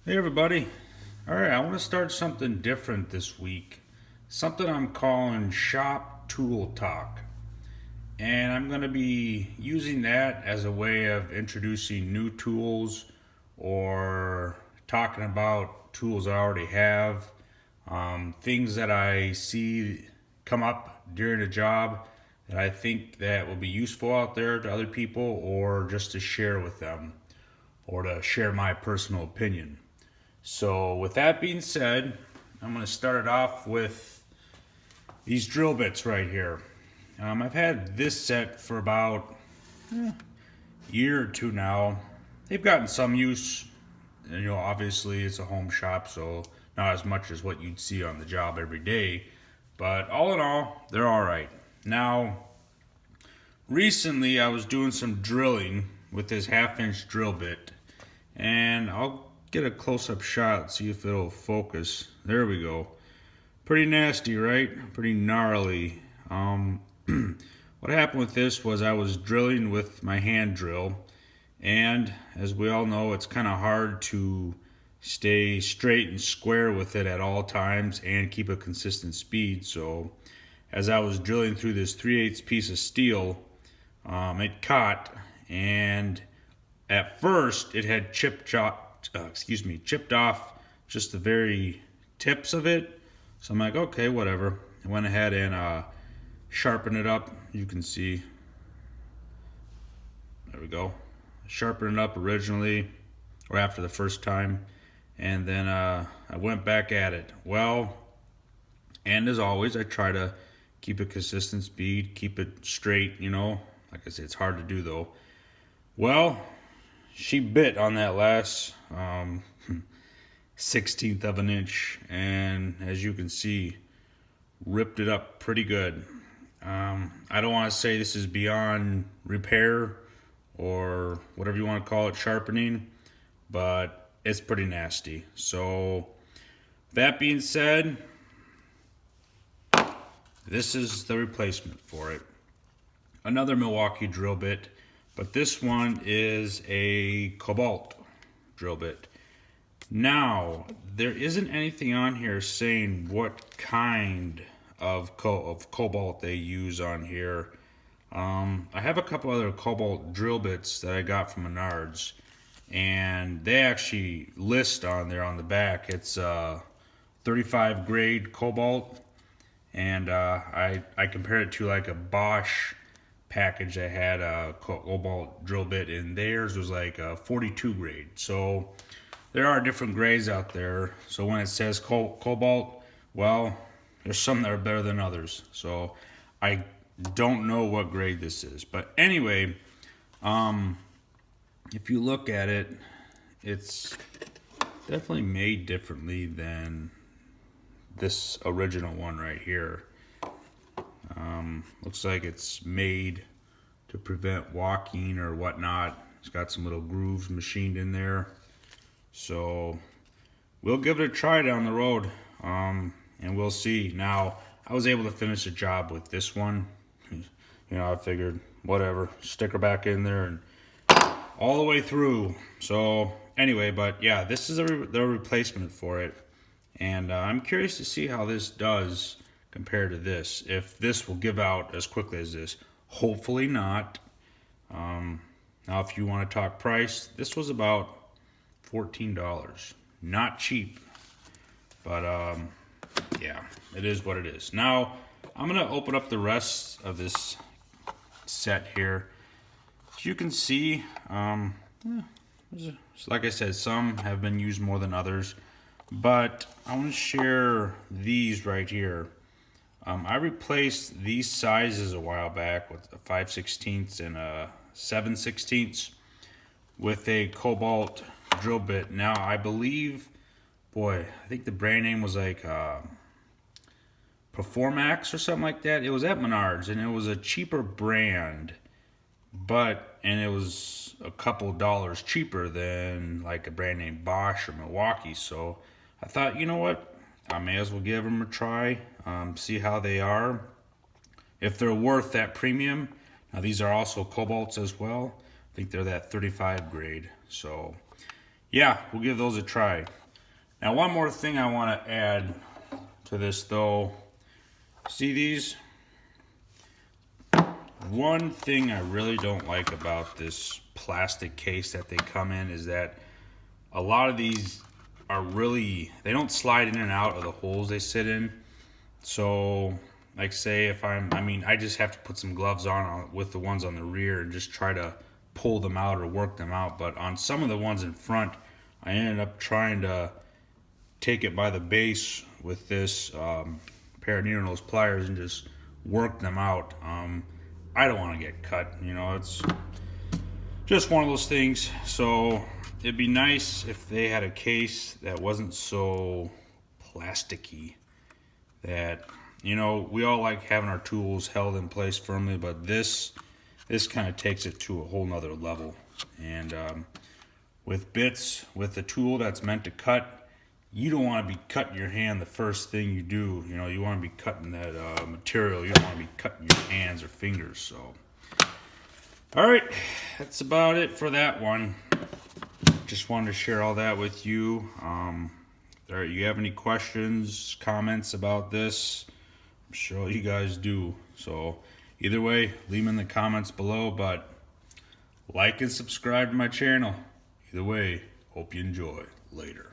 Hey everybody. Alright, I want to start something different this week. Something I'm calling Shop Tool Talk. And I'm going to be using that as a way of introducing new tools or talking about tools I already have. Things that I see come up during a job that I think that will be useful out there to other people, or just to share with them, or to share my personal opinion. So with that being said, I'm going to start it off with these drill bits right here. I've had this set for about a year or two now. They've gotten some use, and obviously it's a home shop, so not as much as what you'd see on the job every day, but all in all, they're all right. Now, recently I was doing some drilling with this 1/2 inch drill bit, and I'll get a close-up shot, see if it'll focus. There we go. Pretty nasty, right? Pretty gnarly. What happened with this was I was drilling with my hand drill, and as we all know, it's kind of hard to stay straight and square with it at all times and keep a consistent speed. So as I was drilling through this 3/8 piece of steel, it caught, and at first it had chipped off just the very tips of it. So I'm like, okay, whatever. I went ahead and sharpened it up. You can see, there we go. Sharpened it up originally, or after the first time, and then I went back at it. Well, and as always, I try to keep a consistent speed, keep it straight, Like I said, it's hard to do though. Well, she bit on that last 1/16 of an inch, and as you can see, ripped it up pretty good. I don't want to say this is beyond repair or whatever you want to call it, sharpening, but it's pretty nasty. So that being said, this is the replacement for it. Another Milwaukee drill bit, but this one is a cobalt drill bit. Now, there isn't anything on here saying what kind of cobalt they use on here. I have a couple other cobalt drill bits that I got from Menards, and they actually list on there on the back. It's 35 grade cobalt, and I compared it to like a Bosch package that had a cobalt drill bit, and theirs was like a 42 grade. So there are different grades out there. So when it says cobalt, well, there's some that are better than others. So I don't know what grade this is. But anyway, if you look at it, it's definitely made differently than this original one right here. Looks like it's made to prevent walking or whatnot. It's got some little grooves machined in there. So we'll give it a try down the road, and we'll see. Now, I was able to finish the job with this one. I figured, whatever, stick her back in there and all the way through. So anyway, but yeah, this is the replacement for it. And I'm curious to see how this does compared to this. If this will give out as quickly as this. Hopefully not. Now, if you want to talk price, this was about $14. Not cheap, but yeah, it is what it is. Now, I'm going to open up the rest of this set here. As you can see, like I said, some have been used more than others, but I want to share these right here. I replaced these sizes a while back with a 5/16 and a 7/16 with a cobalt drill bit. Now, I believe, I think the brand name was like Performax or something like that. It was at Menards, and it was a cheaper brand, and it was a couple dollars cheaper than like a brand name Bosch or Milwaukee. So I thought, you know what, I may as well give them a try, see how they are, if they're worth that premium. Now, these are also cobalts as well. I think they're that 35 grade. So yeah, we'll give those a try. Now, one more thing I want to add to this though. See these? One thing I really don't like about this plastic case that they come in is that a lot of these are really, they don't slide in and out of the holes they sit in. So, like say if I just have to put some gloves on with the ones on the rear and just try to pull them out or work them out. But on some of the ones in front, I ended up trying to take it by the base with this pair of needle nose pliers and just work them out. I don't want to get cut, it's just one of those things. So it'd be nice if they had a case that wasn't so plasticky, that we all like having our tools held in place firmly, but this kind of takes it to a whole nother level. And with bits, with a tool that's meant to cut, you don't want to be cutting your hand the first thing you do. You want to be cutting that material. You don't want to be cutting your hands or fingers. So, all right, that's about it for that one. Just wanted to share all that with you. You have any questions, comments about this? I'm sure you guys do. So either way, leave them in the comments below, but like and subscribe to my channel. Either way, hope you enjoy. Later.